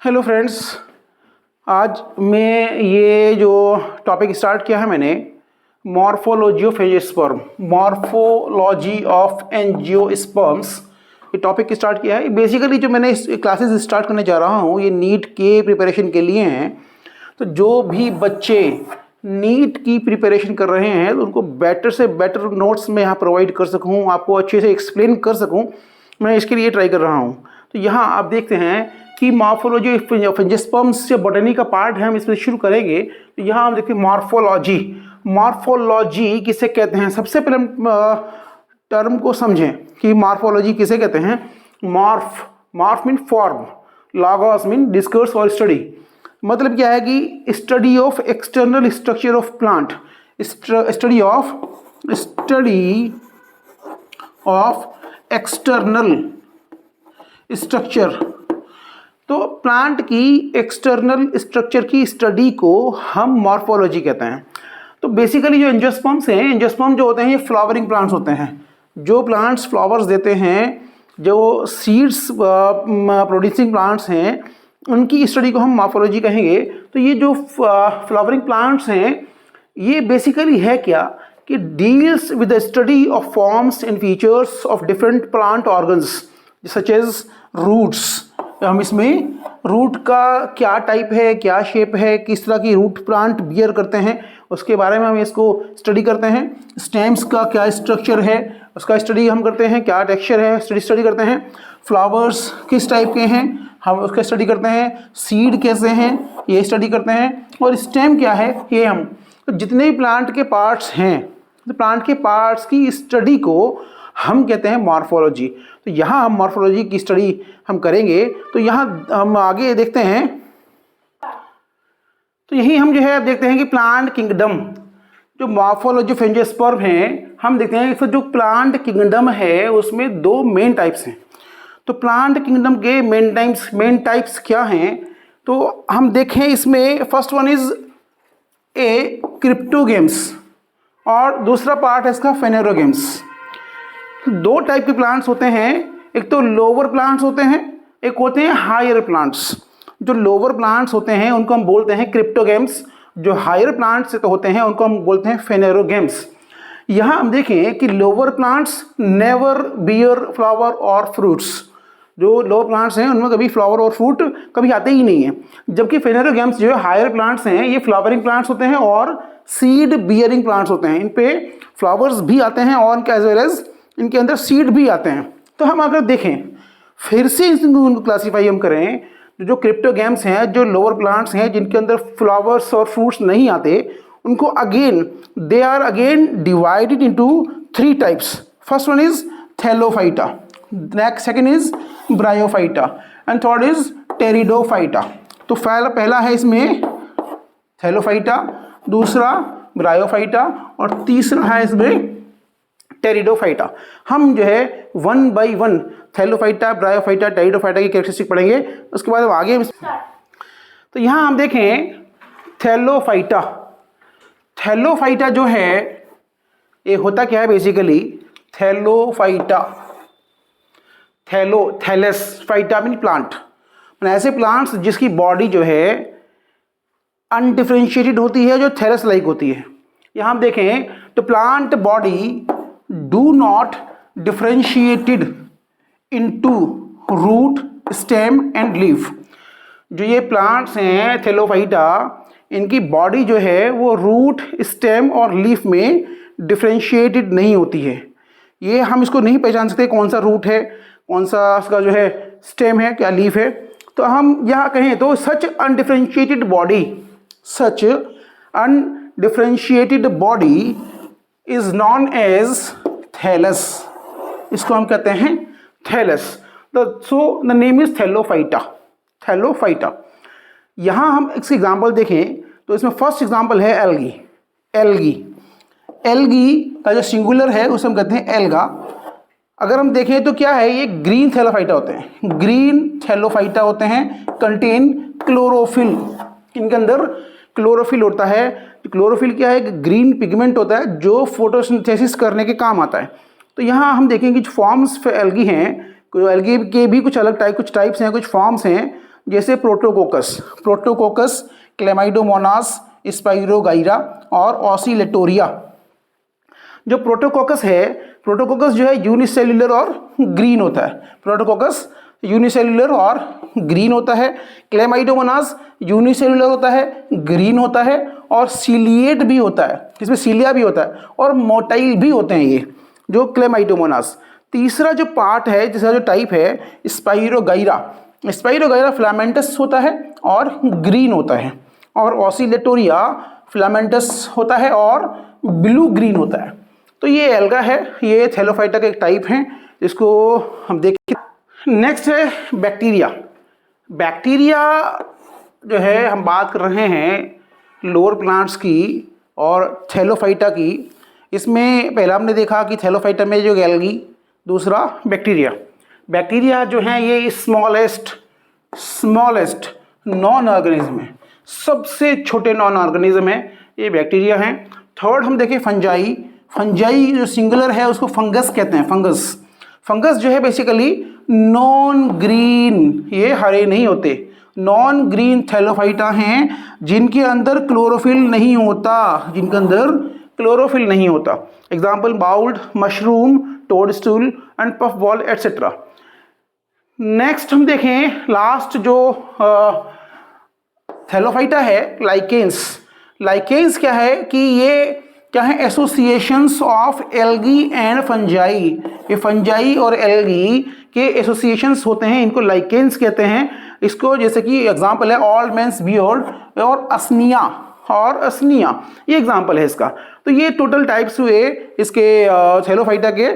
Hello friends, आज मैं ये जो टॉपिक स्टार्ट किया है मैंने morphology of angiosperm, morphology of angiosperms, ये टॉपिक स्टार्ट किया है। बेसिकली जो मैंने इस क्लासेस स्टार्ट करने जा रहा हूँ ये नीट के प्रिपरेशन के लिए हैं। तो जो भी बच्चे नीट की प्रिपरेशन कर रहे हैं तो उनको बेटर से बेटर नोट्स मैं यहाँ प्रोवाइड कर सकूँ, आपको अच्छे से एक्सप्लेन कर सकूँ, मैं इसके लिए ट्राई कर रहा हूँ। तो यहाँ आप देखते हैं कि मॉर्फोलॉजी ऑफ एंजियोस्पर्म्स से बॉटनी का पार्ट है, हम इसमें शुरू करेंगे। तो यहाँ हम देखते हैं मॉर्फोलॉजी। मॉर्फोलॉजी किसे कहते हैं? सबसे पहले टर्म को समझें कि मॉर्फोलॉजी किसे कहते हैं। Morph mean form, logos mean डिस्कर्स और स्टडी। मतलब क्या है कि study of external structure of plant, study of external structure. तो प्लांट की एक्सटर्नल स्ट्रक्चर की स्टडी को हम मॉर्फोलॉजी कहते हैं। तो बेसिकली जो एंजियोस्पर्म्स हैं, एंजियोस्पर्म जो होते हैं ये फ्लावरिंग प्लांट्स होते हैं। जो प्लांट्स फ्लावर्स देते हैं, जो सीड्स प्रोड्यूसिंग प्लांट्स हैं, उनकी स्टडी को हम मॉर्फोलॉजी कहेंगे। तो ये जो फ्लावरिंग प्लांट्स हैं ये बेसिकली है क्या कि deals with the study of forms and features of different plant organs such as roots. हम इसमें रूट का क्या टाइप है, क्या शेप है, किस तरह की रूट प्लांट बियर करते हैं, उसके बारे में हम इसको स्टडी करते हैं। स्टेम्स का क्या स्ट्रक्चर है उसका स्टडी हम करते हैं, क्या टेक्सचर है स्टडी करते हैं। फ्लावर्स किस टाइप के हैं हम उसका स्टडी करते हैं। सीड कैसे हैं ये स्टडी करते हैं। और स्टेम क्या है ये हम, तो जितने भी प्लांट के पार्ट्स हैं, तो प्लांट के पार्ट्स की स्टडी को हम कहते हैं मॉर्फोलॉजी। तो यहाँ हम मॉर्फोलॉजी की स्टडी हम करेंगे। तो यहाँ हम आगे देखते हैं, तो यही हम जो है देखते हैं कि प्लांट किंगडम, जो मॉर्फोलॉजी ऑफ एंजियोस्पर्म है, हम देखते हैं कि जो प्लांट किंगडम है उसमें दो मेन टाइप्स हैं। तो प्लांट किंगडम के मेन टाइप्स क्या हैं? तो हम देखें इसमें first one is a cryptogams और दूसरा पार्ट है इसका फेनेरोगेम्स। दो टाइप के प्लांट्स होते हैं, एक तो लोअर प्लांट्स होते हैं, एक होते हैं हायर प्लांट्स। जो लोअर प्लांट्स होते हैं उनको हम बोलते हैं क्रिप्टोगेम्स, जो हायर प्लांट्स तो होते हैं उनको हम बोलते हैं फेनेरोगेम्स। यहाँ हम देखें कि lower plants never bear flower और फ्रूट्स। जो लोअर प्लांट्स हैं उनमें कभी फ्लावर और फ्रूट कभी आते ही नहीं है, जबकि फेनेरोगेम्स जो है हायर प्लांट्स हैं ये फ्लावरिंग प्लांट्स होते हैं और सीड बियरिंग प्लांट्स होते हैं। इन पे फ्लावर्स भी आते हैं और एज वेल एज इनके अंदर सीड भी आते हैं। तो हम अगर देखें फिर से इनको क्लासीफाई हम करें, जो क्रिप्टोगेम्स हैं, जो लोअर प्लांट्स हैं जिनके अंदर फ्लावर्स और फ्रूट्स नहीं आते, उनको again they are again divided into three types. First one is thallophyta, next second is bryophyta and third is pteridophyta. तो पहला है इसमें थैलोफाइटा, दूसरा ब्रायोफाइटा और तीसरा है इसमें टेरिडोफाइटा। हम जो है one by one Thallophyta, bryophyta, pteridophyta की कैरेक्टरिस्टिक पढ़ेंगे, उसके बाद हम आगे। तो यहाँ हम देखें थैलोफाइटा। थैलोफाइटा जो है ये होता क्या है basically, thallophyta, thallus phyta mean plant, ऐसे प्लांट्स जिसकी बॉडी जो है अनडिफरेंशिएटेड होती है, जो थैलस लाइक होती है। यहाँ हम देखें तो plant body do not differentiated into root, stem and leaf। जो ये प्लांट्स हैं थैलोफाइटा, इनकी बॉडी जो है वो रूट, स्टेम और लीफ में डिफरेंशिएटेड नहीं होती है। ये हम इसको नहीं पहचान सकते कौन सा रूट है, कौन सा इसका जो है स्टेम है, क्या लीफ है। तो हम यहाँ कहें तो such undifferentiated body is known as thallus. इसको हम कहते हैं thallus. So the name is Thallophyta. यहाँ हम इसके एग्जाम्पल देखें तो इसमें फर्स्ट एग्जाम्पल है एल्गी का जो सिंगुलर है उसे हम कहते हैं एल्गा। अगर हम देखें तो क्या है, ये ग्रीन थैलोफाइटा होते हैं, ग्रीन थैलोफाइटा होते हैं, कंटेन क्लोरोफिल। इनके अंदर क्लोरोफिल होता है। क्लोरोफिल क्या है, ग्रीन पिगमेंट होता है जो फोटोसिंथेसिस करने के काम आता है। तो यहाँ हम देखेंगे कि जो फॉर्म्स एल्गी हैं, एल्गी के भी कुछ अलग टाइप्स हैं, कुछ फॉर्म्स हैं जैसे प्रोटोकोकस, क्लेमाइडोमोनास, स्पाइरोगाइरा और ऑसिलेटोरिया। जो प्रोटोकोकस है, प्रोटोकोकस जो है यूनिसेल्युलर और ग्रीन होता है। प्रोटोकोकस यूनिसेल्युलर और ग्रीन होता है। क्लेमाइडोमोनास यूनिसेल्युलर होता है, ग्रीन होता है और सीलिएट भी होता है, इसमें सीलिया भी होता है और मोटाइल भी होते हैं ये जो क्लेमाइडोमोनास। तीसरा जो पार्ट है, जिसका जो टाइप है स्पाइरोगाइरा, स्पाइरोगाइरा फिलामेंटस होता है और ग्रीन होता है। और ऑसिलेटोरिया फिलामेंटस होता है और ब्लू ग्रीन होता है। तो ये एल्गा है, ये थैलोफाइटा का एक टाइप है, इसको हम देखें। नेक्स्ट है बैक्टीरिया। बैक्टीरिया जो है हम बात कर रहे हैं लोअर प्लांट्स की और थैलोफाइटा की। इसमें पहला हमने देखा कि थैलोफाइटा में जो एल्गी, दूसरा बैक्टीरिया। बैक्टीरिया जो है ये स्मॉलेस्ट नॉन ऑर्गेनिज्म है, सबसे छोटे नॉन ऑर्गेनिज्म है ये बैक्टीरिया हैं। थर्ड हम देखें फंजाई। फंजाई जो सिंगुलर है उसको फंगस कहते हैं, फंगस जो है बेसिकली नॉन ग्रीन, ये हरे नहीं होते, नॉन ग्रीन थैलोफाइटा हैं जिनके अंदर क्लोरोफिल नहीं होता, एग्जाम्पल बाउल्ड, mushroom, toadstool and puff ball etcetera. Next हम देखें लास्ट जो थैलोफाइटा है लाइकेन्स क्या है कि ये क्या है associations of algae and fungi. ये फंजाई और एल्गी के एसोसिएशंस होते हैं, इनको लाइकेन्स कहते हैं। इसको जैसे कि एग्जांपल है ऑल मेंस बियर्ड और असनिया, ये एग्जांपल है इसका। तो ये टोटल टाइप्स हुए इसके थैलोफाइटा के।